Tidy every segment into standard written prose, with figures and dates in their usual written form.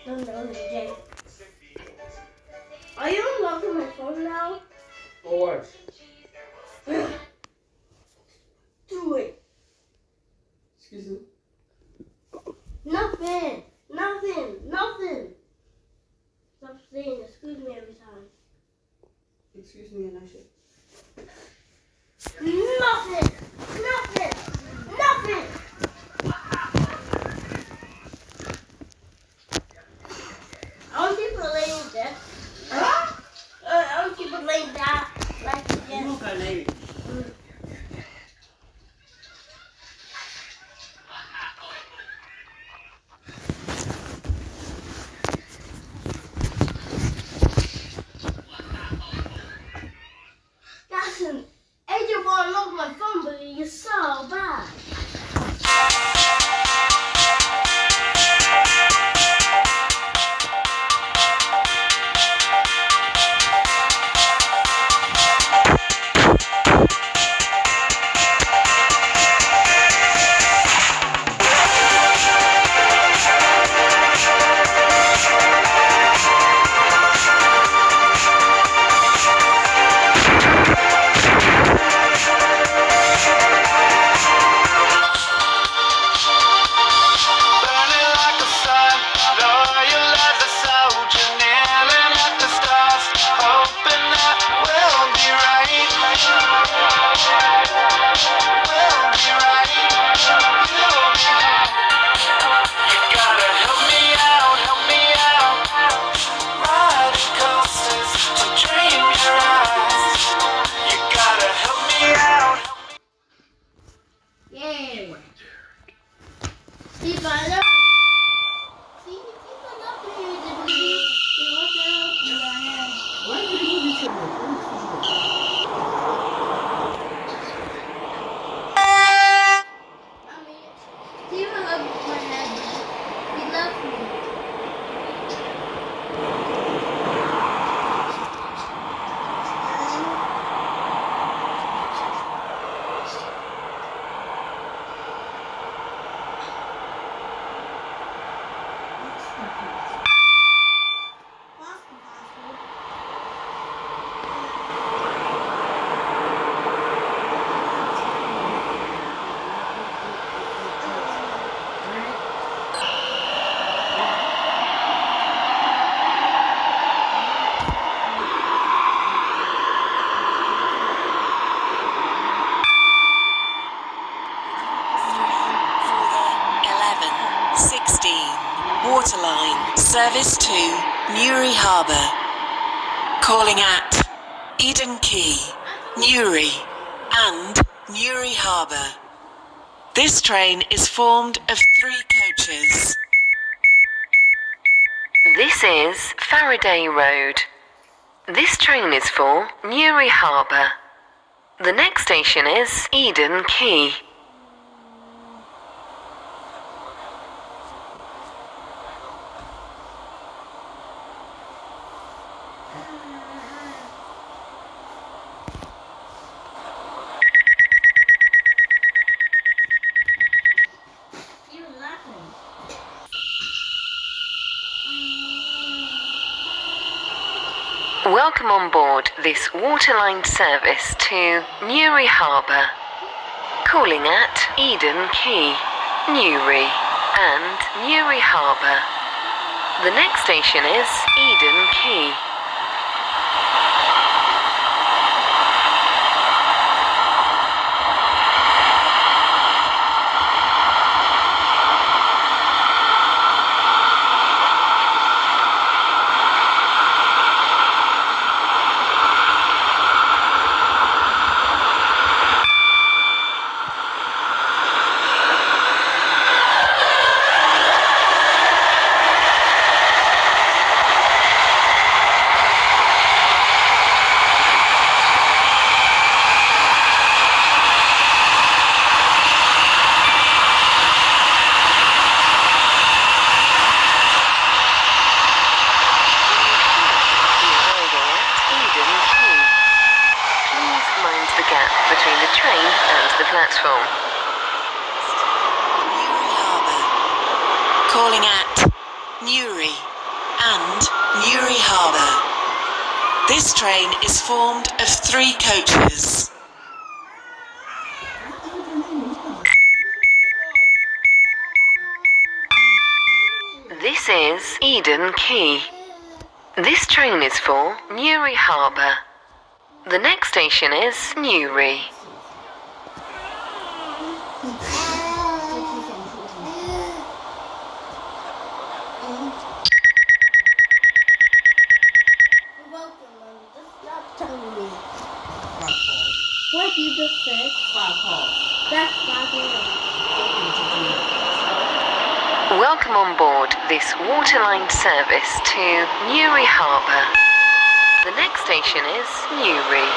No, Jay. Are you unlocking my phone now? For what? Do it. Excuse me? Nothing. Stop saying excuse me every time. Excuse me, and I should. Nothing. I want people laying there. I want people laying down like You again. won't go lady. That's an agent won't unlock my phone, but you're so bad. Yay! See, but I know. See, people love to hear the movie. They want to help you. Why did you do this to me? Mommy, Steve hugged my head. He loves me. Waterline service to Newry Harbour. Calling at Eden Quay, Newry and Newry Harbour. This train is formed of 3 coaches. This is Faraday Road. This train is for Newry Harbour. The next station is Eden Quay. He was laughing. Welcome on board this waterline service to Newry Harbour. Calling at Eden Quay, Newry and Newry Harbour. The next station is Eden Quay. Between the train and the platform. Newry Harbour. Calling at Newry and Newry Harbour. This train is formed of 3 coaches. This is Eden Quay. This train is for Newry Harbour. The next station is Newry. What you just said? That's Welcome on board this waterline service to Newry Harbour. The next station is Newry.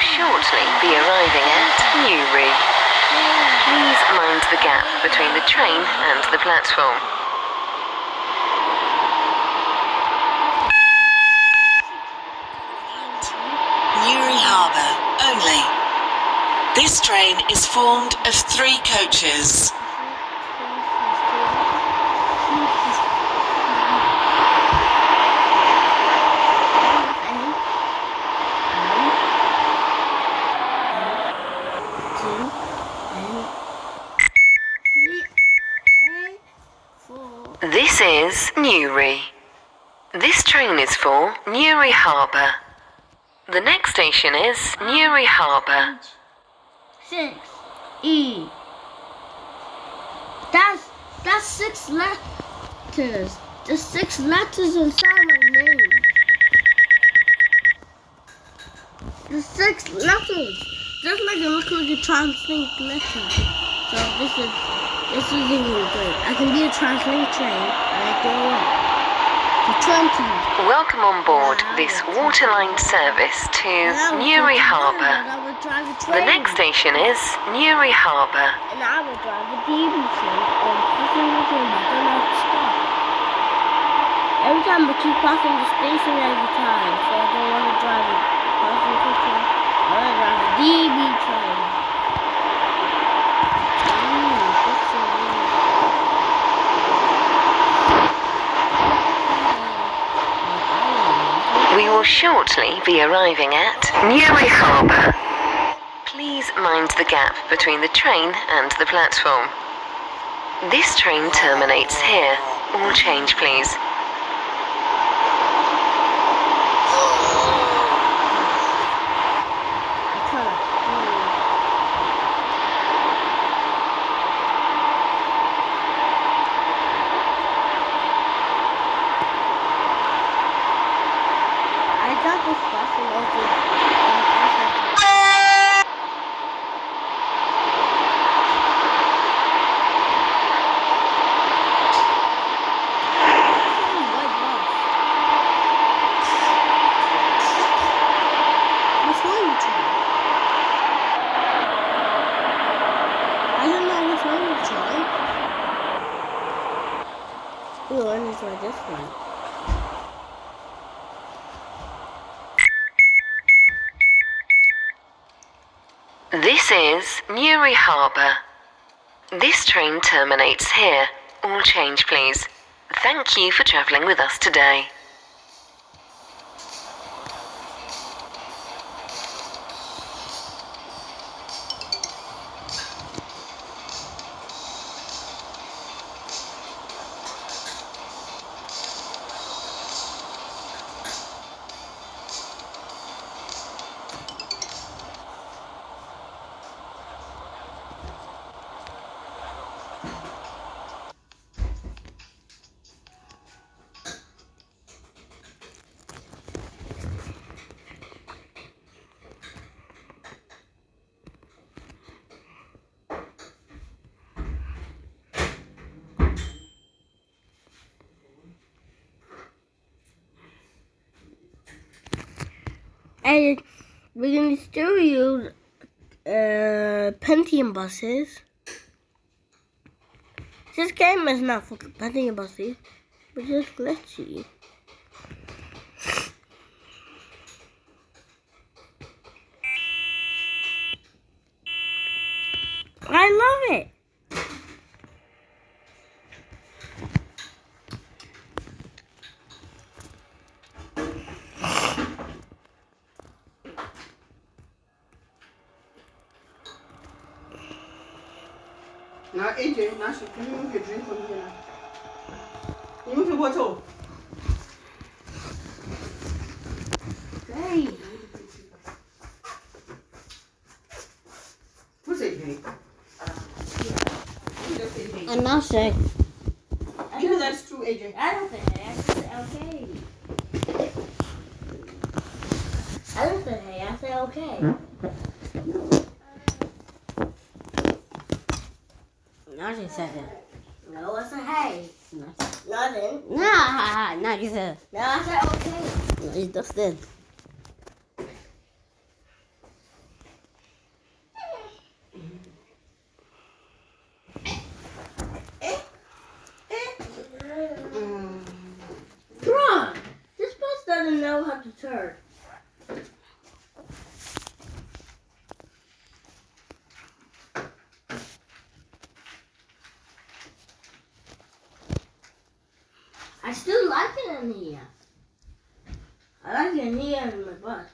Shortly be arriving at Newry. Please mind the gap between the train and the platform. Newry Harbour only. This train is formed of 3 coaches. This is Newry. This train is for Newry Harbour. The next station is Newry Harbour. 6 E. That's 6 letters. There's 6 letters inside my name. There's 6 letters. Just make it look like a translate letter. So this is even good. I can be a translate train and I go up to 20. Welcome on board this waterline service to Newry Harbour. The next station is Newry Harbour. And I will drive a DB train on passing the train back on that spot. Every time I keep passing the station every time, so I don't want to drive a passenger train. I want to drive a DB train. We will shortly be arriving at Newry Harbour. Please mind the gap between the train and the platform. This train terminates here. All change, please. This is Newry Harbour. This train terminates here. All change, please. Thank you for travelling with us today. And we can still use Pentium buses. This game is not for Pentium buses, but it's glitchy. I love it. Now, AJ, now can you move your drink from here now? Can you move your bottle? Hey. Who said hey? Who just said hey? I'm not saying. You know that's true, AJ. I don't think hey. I said okay. I don't say hey. I say okay. No, she said it. No, I said hey. Nothing. Nah, no, you said. No, I said okay. No, you just did. Come on. This bus doesn't know how to turn. I still like it in here. I like it in here in my bus.